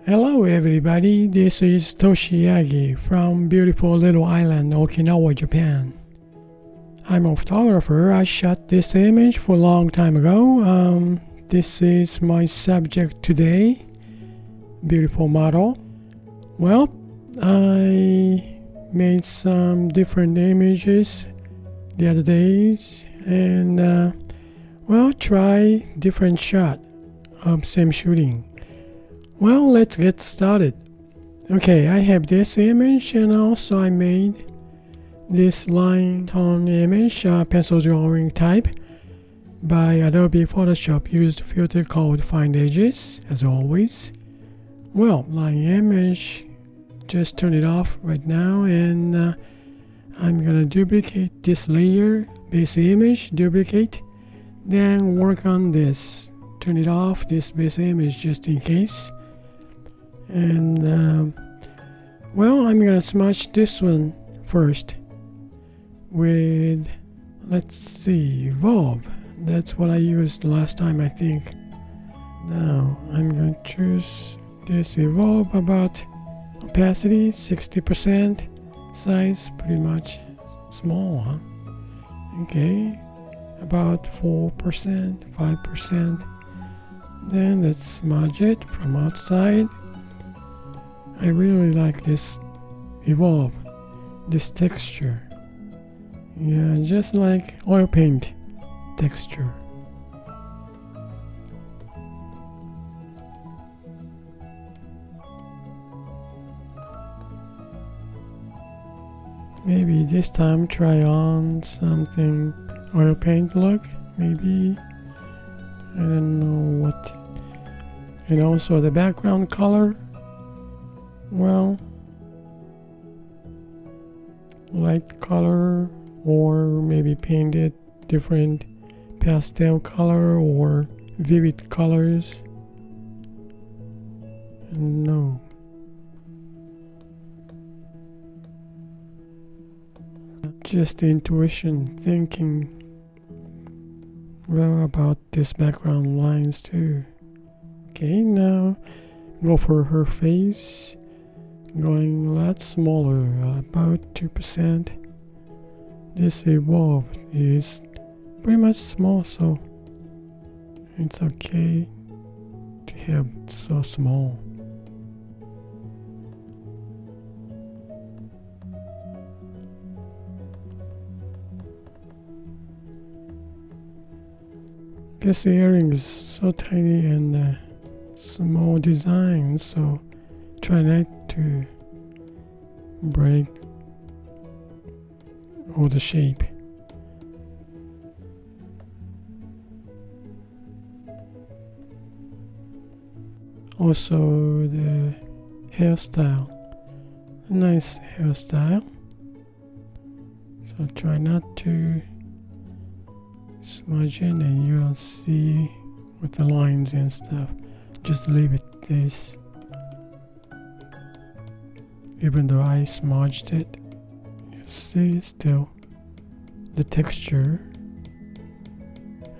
Hello everybody, this is Toshi Yagi from beautiful little island Okinawa, Japan. I'm a photographer. I shot this image for a long time ago. This is my subject today, beautiful model. Well, I made some different images the other days and try different shot of same shooting. Well, let's get started. Okay, I have this image and also I made this line tone image, pencil drawing type by Adobe Photoshop. Used filter called Find Edges as always. Well, line image, just turn it off right now and I'm gonna duplicate this layer, base image, duplicate, then work on this. Turn it off, this base image just in case. And I'm gonna smudge this one first with, let's see, Evolve. That's what I used last time, I think. Now I'm gonna choose this Evolve, about opacity 60%, size pretty much small, huh? Okay, about 4%, 5%. Then let's smudge it from outside. I really like this Evolve, this texture. Yeah, just like oil paint texture. Maybe this time try on something oil paint look, maybe. I don't know what. And also the background color. Well, light color, or maybe paint it different pastel color or vivid colors. No. Just intuition, thinking well about this background lines too. Okay, now go for her face. Going a lot smaller, about 2%. This Evolve is pretty much small, so it's okay to have it so small. This earring is so tiny and small design, so try not to break all the shape. Also the hairstyle, a nice hairstyle, so try not to smudge in and you don't see with the lines and stuff. Just leave it this. Even though I smudged it, you see still the texture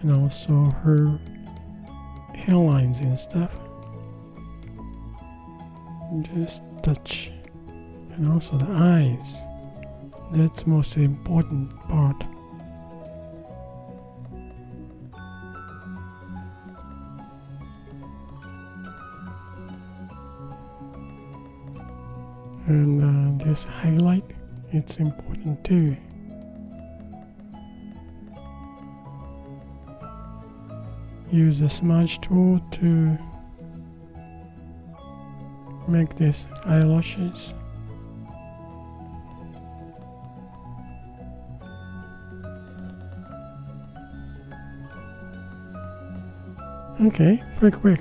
and also her hairlines and stuff. Just touch. And also the eyes. That's most important part. And this highlight, it's important too. Use the smudge tool to make these eyelashes. Okay, pretty quick.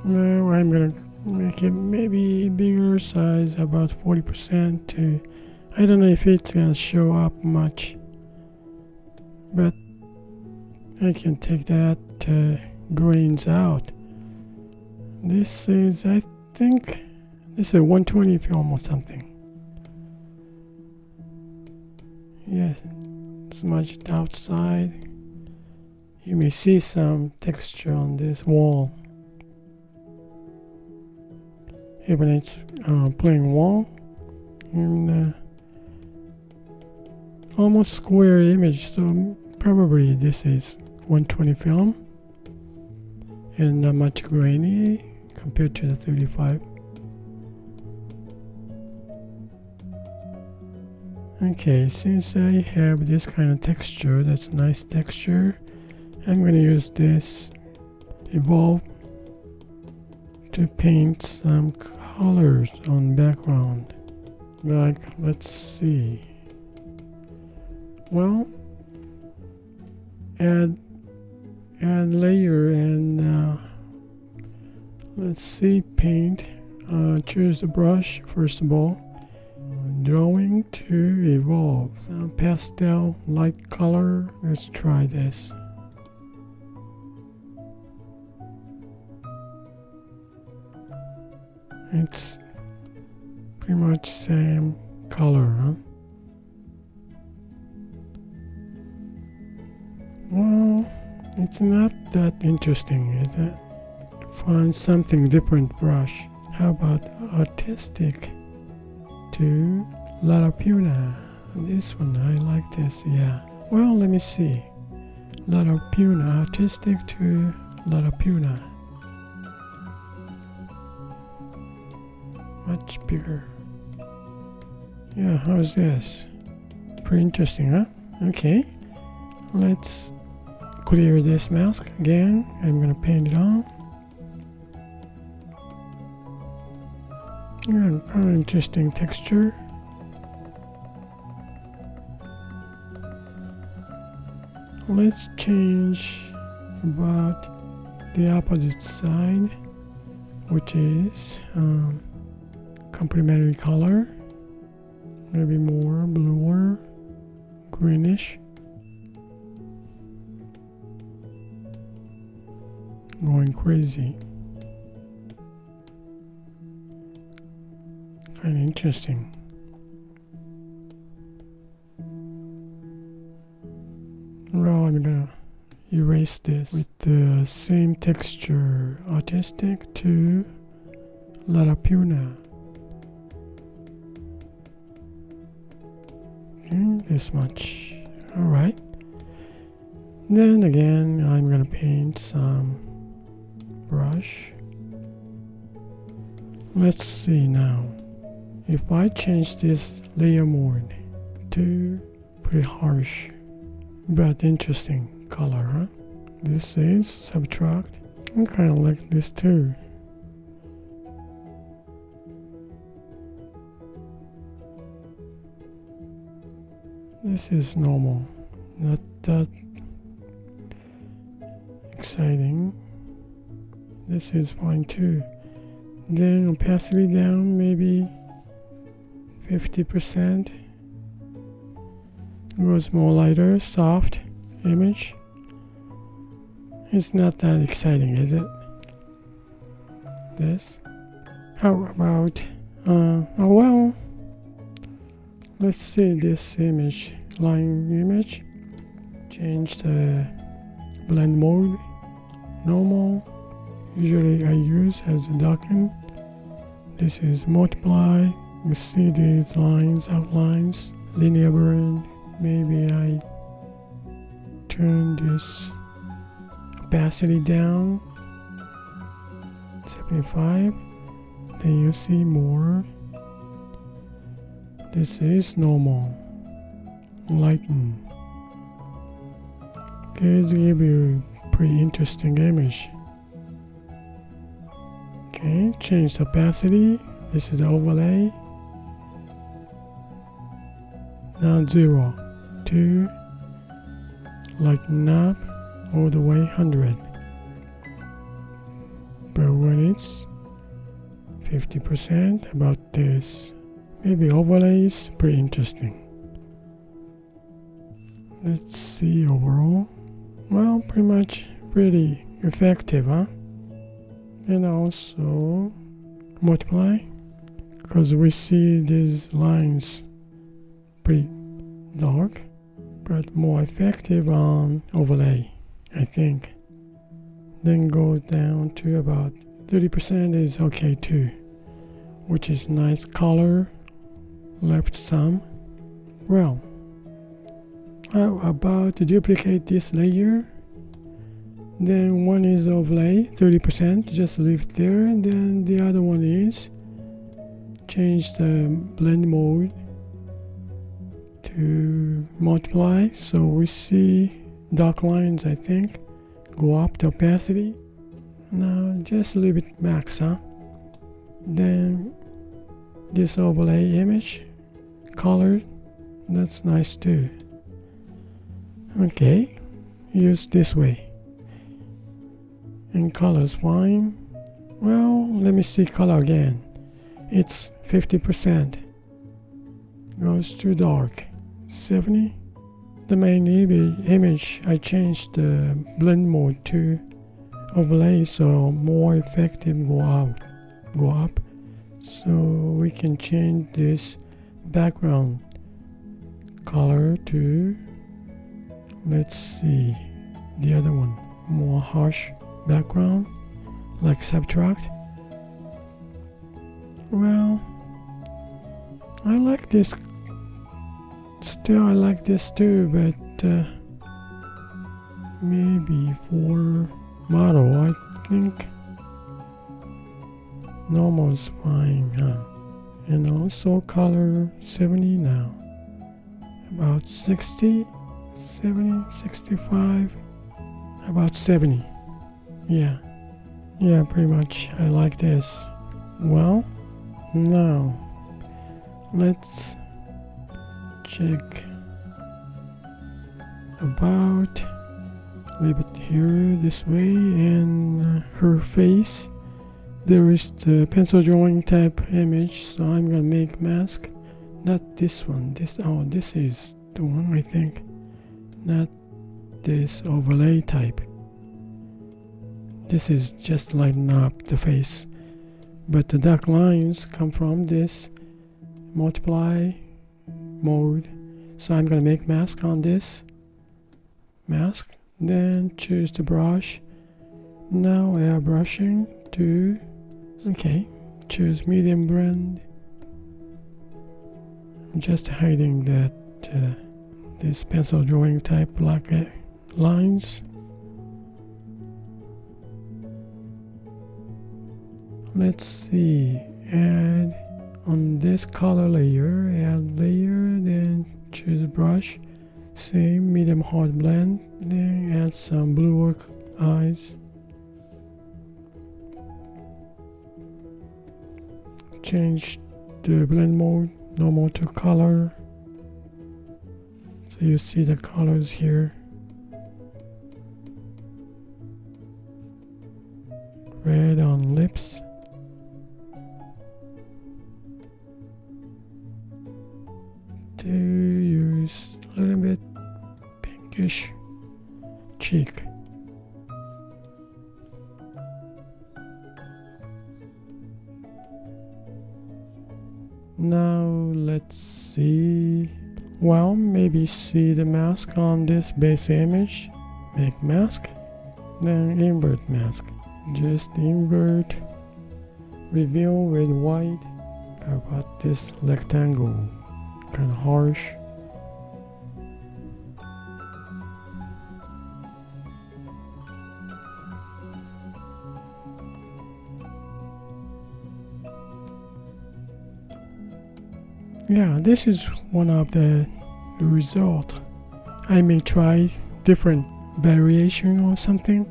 Now I'm gonna make it maybe bigger size, about 40% to, I don't know if it's gonna show up much, but I can take that grains out. This is, I think, this is a 120 film or something. Yes, smudged outside. You may see some texture on this wall. even it's plain wall, and almost square image, so probably this is 120 film and not much grainy compared to the 35. Okay, since I have this kind of texture, that's nice texture, I'm going to use this Evolve to paint some colors on background. Like, let's see. Well, add layer and let's see, paint. Choose a brush first of all. Drawing to evolve. Some pastel light color. Let's try this. It's pretty much same color, huh? Well, it's not that interesting, is it? Find something different brush. How about artistic to Larapuna? This one, I like this, yeah. Well, let me see. Larapuna, artistic to Larapuna. Much bigger. Yeah, how's this? Pretty interesting, huh? Okay. Let's clear this mask again. I'm gonna paint it on. Yeah, kind of interesting texture. Let's change about the opposite side, which is complementary color. Maybe more bluer, greenish. Going crazy. Kind of interesting. Well, I'm gonna erase this with the same texture, artistic to Larapuna. This much. Alright. Then again, I'm gonna paint some brush. Let's see now. If I change this layer mode to pretty harsh but interesting color, huh? This is subtract. I kind of like this too. This is normal, not that exciting. This is fine too. Then opacity down, maybe 50%. Goes more lighter, soft image. It's not that exciting, is it? This. How about, oh well, let's see this image, line image. Change the blend mode, normal. Usually I use as a darken. This is multiply. You see these lines, outlines, linear blend. Maybe I turn this opacity down, 75. Then you see more. This is normal. Lighten. Okay, it's give you pretty interesting image. Okay, change the opacity. This is the overlay. Now 0 to lighten up all the way 100. But when it's 50%, about this, maybe overlays, pretty interesting. Let's see overall. Well, pretty much pretty effective, huh? And also multiply, because we see these lines pretty dark, but more effective on overlay, I think. Then go down to about 30% is okay too. which is nice color. Left some. Well, how about to duplicate this layer? Then one is overlay 30%, just leave it there. And then the other one is change the blend mode to multiply, so we see dark lines. I think go up the opacity. Now just leave it max, huh? Then this overlay image color, that's nice too. Okay, use this way. And color's fine. Well, let me see color again. It's 50%. Goes too dark. 70. The main image, I changed the blend mode to overlay, so more effective go up. So we can change this background color to, let's see, the other one, more harsh background, like subtract. Well, I like this. Still, I like this too, but maybe for model, I think normal is fine, huh? And also color 70 now. About 60, 70, 65, about 70. Yeah, pretty much. I like this. Well, now let's check about, leave it here this way, and her face. There is the pencil drawing type image, so I'm gonna make mask. Not this one. This is the one, I think. Not this overlay type. This is just lighten up the face, but the dark lines come from this multiply mode. So I'm gonna make mask on this mask, then choose the brush. Now airbrushing to, okay, choose medium blend. I'm just hiding that this pencil drawing type black lines. Let's see, add on this color layer, add layer, then choose brush, same medium hard blend, then add some bluer eyes. Change the blend mode, normal to color, so you see the colors here. Red on lips. To use a little bit pinkish cheek. Now let's see. Well, maybe see the mask on this base image. Make mask, then invert mask. Just invert, reveal with white. How about this rectangle? Kind of harsh. Yeah, this is one of the result. I may try different variation or something.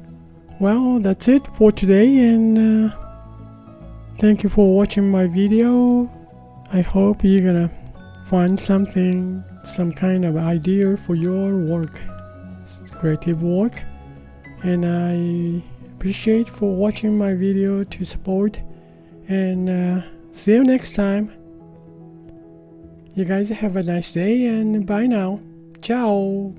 Well, that's it for today, and thank you for watching my video. I hope you're gonna find something, some kind of idea for your work, creative work, and I appreciate for watching my video to support, and see you next time. You guys have a nice day, and bye now. Ciao.